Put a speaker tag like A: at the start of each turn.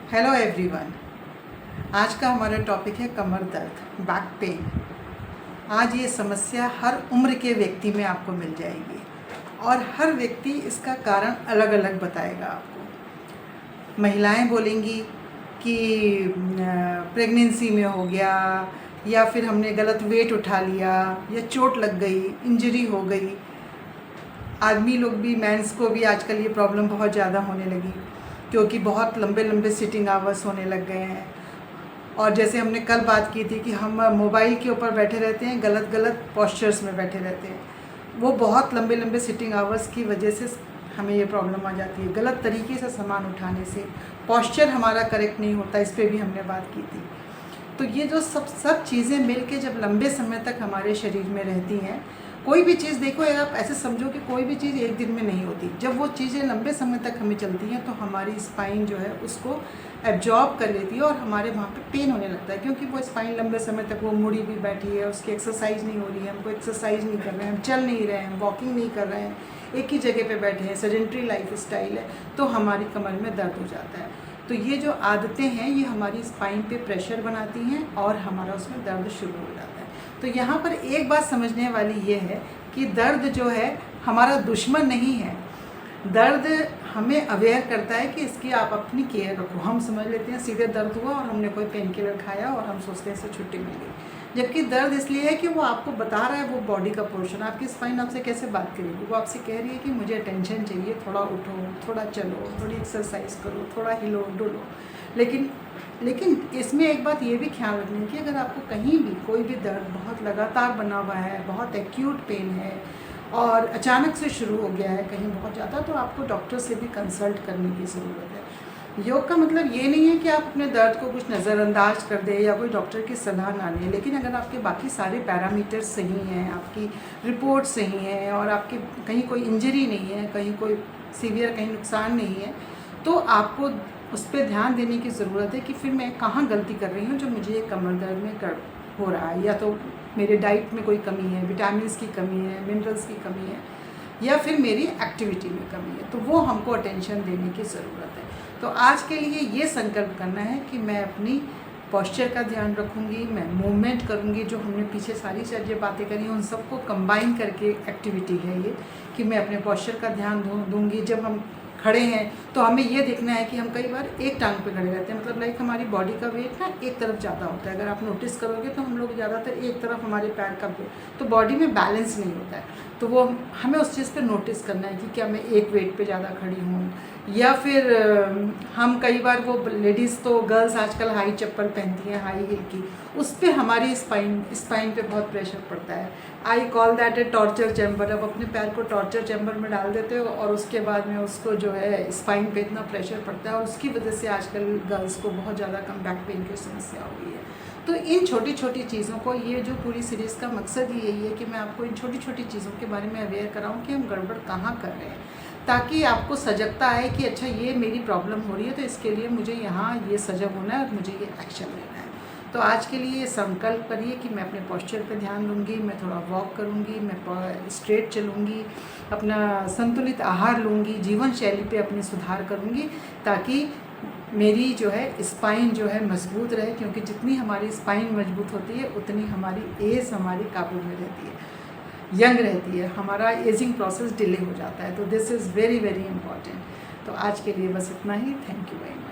A: Hello everyone. आज का हमारा टॉपिक है कमर दर्द, बैक पेन। आज ये समस्या हर उम्र के व्यक्ति में आपको मिल जाएगी और हर व्यक्ति इसका कारण अलग अलग बताएगा आपको। महिलाएं बोलेंगी कि प्रेगनेंसी में हो गया, या फिर हमने गलत वेट उठा लिया, या चोट लग गई, इंजरी हो गई। आदमी लोग भी, मेंस को भी आजकल ये प्रॉब्लम बहुत ज़्यादा होने लगी क्योंकि बहुत लंबे लंबे सिटिंग आवर्स होने लग गए हैं। और जैसे हमने कल बात की थी कि हम मोबाइल के ऊपर बैठे रहते हैं, गलत गलत पोस्चर्स में बैठे रहते हैं। वो बहुत लंबे लंबे सिटिंग आवर्स की वजह से हमें ये प्रॉब्लम आ जाती है। गलत तरीके से सामान उठाने से पोस्चर हमारा करेक्ट नहीं होता, इस पर भी हमने बात की थी। तो ये जो सब चीज़ें मिल के जब लंबे समय तक हमारे शरीर में रहती हैं, कोई भी चीज़ देखो, आप ऐसे समझो कि कोई भी चीज़ एक दिन में नहीं होती। जब वो चीज़ें लंबे समय तक हमें चलती हैं तो हमारी स्पाइन जो है उसको एब्जॉर्ब कर लेती है और हमारे वहाँ पे पेन होने लगता है, क्योंकि वो स्पाइन लंबे समय तक वो मुड़ी भी बैठी है, उसकी एक्सरसाइज नहीं हो रही है, हमको एक्सरसाइज नहीं कर रहे हैं, हम चल नहीं रहे हैं, वॉकिंग नहीं कर रहे हैं, एक ही जगह पर बैठे हैं, सेडेंट्री लाइफ स्टाइल है, तो हमारी कमर में दर्द हो जाता है। तो ये जो आदतें हैं ये हमारी स्पाइन पे प्रेशर बनाती हैं और हमारा उसमें दर्द शुरू हो जाता है। तो यहाँ पर एक बात समझने वाली ये है कि दर्द जो है हमारा दुश्मन नहीं है। दर्द हमें अवेयर करता है कि इसकी आप अपनी केयर रखो। हम समझ लेते हैं सीधे दर्द हुआ और हमने कोई पेन किलर खाया और हम सोचते हैं इससे छुट्टी मिल गई, जबकि दर्द इसलिए है कि वो आपको बता रहा है, वो बॉडी का पोर्शन। आपकी स्पाइन आपसे कैसे बात करेगी? वो आपसे कह रही है कि मुझे अटेंशन चाहिए, थोड़ा उठो, थोड़ा चलो, थोड़ी एक्सरसाइज करो, थोड़ा हिलो डुलो। लेकिन इसमें एक बात ये भी ख्याल रखनी है कि अगर आपको कहीं भी कोई भी दर्द बहुत लगातार बना हुआ है, बहुत एक्यूट पेन है और अचानक से शुरू हो गया है कहीं बहुत ज़्यादा, तो आपको डॉक्टर से भी कंसल्ट करने की ज़रूरत है। योग का मतलब ये नहीं है कि आप अपने दर्द को कुछ नज़रअंदाज कर दें या कोई डॉक्टर की सलाह ना लें, लेकिन अगर आपके बाकी सारे पैरामीटर्स सही हैं, आपकी रिपोर्ट सही है और आपके कहीं कोई इंजरी नहीं है, कहीं कोई सीवियर कहीं नुकसान नहीं है, तो आपको उस पर ध्यान देने की ज़रूरत है कि फिर मैं कहाँ गलती कर रही हूँ जो मुझे ये कमर दर्द में हो रहा है। या तो मेरे डाइट में कोई कमी है, विटामिन की कमी है, मिनरल्स की कमी है, या फिर मेरी एक्टिविटी में कमी है, तो वो हमको अटेंशन देने की ज़रूरत है। तो आज के लिए ये संकल्प करना है कि मैं अपनी पोस्चर का ध्यान रखूँगी, मैं मूवमेंट करूँगी। जो हमने पीछे सारी चीज़ें बातें करी उन सबको कंबाइन करके एक्टिविटी है ये, कि मैं अपने पोस्चर का ध्यान दूँगी। जब हम खड़े हैं तो हमें ये देखना है कि हम कई बार एक टांग पे खड़े रहते हैं, मतलब लाइक हमारी बॉडी का वेट ना एक तरफ ज़्यादा होता है। अगर आप नोटिस करोगे तो हम लोग ज़्यादातर एक तरफ हमारे पैर का वेट, तो बॉडी में बैलेंस नहीं होता है। तो वो हमें उस चीज़ पे नोटिस करना है कि क्या मैं एक वेट पे ज़्यादा खड़ी हूँ, या फिर हम कई बार, वो लेडीज़ तो गर्ल्स आजकल हाई चप्पल पहनती हैं, हाई हील की, उस पर हमारी स्पाइन पे बहुत प्रेशर पड़ता है। I call that A torture chamber. अब अपने पैर को टॉर्चर चैम्बर में डाल देते हो और उसके बाद में उसको जो है स्पाइन पे इतना प्रेशर पड़ता है, और उसकी वजह से आजकल गर्ल्स को बहुत ज़्यादा कम बैक पेन की समस्या हो गई है। तो इन छोटी छोटी चीज़ों को, ये जो पूरी सीरीज़ का मकसद ही यही है कि मैं आपको इन छोटी छोटी चीज़ों के बारे में अवेयर कराऊँ कि हम गड़बड़ कहाँ कर रहे हैं, ताकि आपको सजगता है कि अच्छा ये मेरी प्रॉब्लम हो रही है, तो इसके लिए मुझे यहाँ ये सजग होना है और मुझे ये एक्शन लेना है। तो आज के लिए संकल्प करिए कि मैं अपने पोस्चर पे ध्यान दूंगी, मैं थोड़ा वॉक करूंगी, मैं स्ट्रेट चलूंगी, अपना संतुलित आहार लूंगी, जीवन शैली पे अपनी सुधार करूंगी, ताकि मेरी जो है स्पाइन जो है मजबूत रहे। क्योंकि जितनी हमारी स्पाइन मजबूत होती है उतनी हमारी एज हमारी काबू में रहती है, यंग रहती है, हमारा एजिंग प्रोसेस डिले हो जाता है। तो this is very very important. तो आज के लिए बस इतना ही। Thank you very much.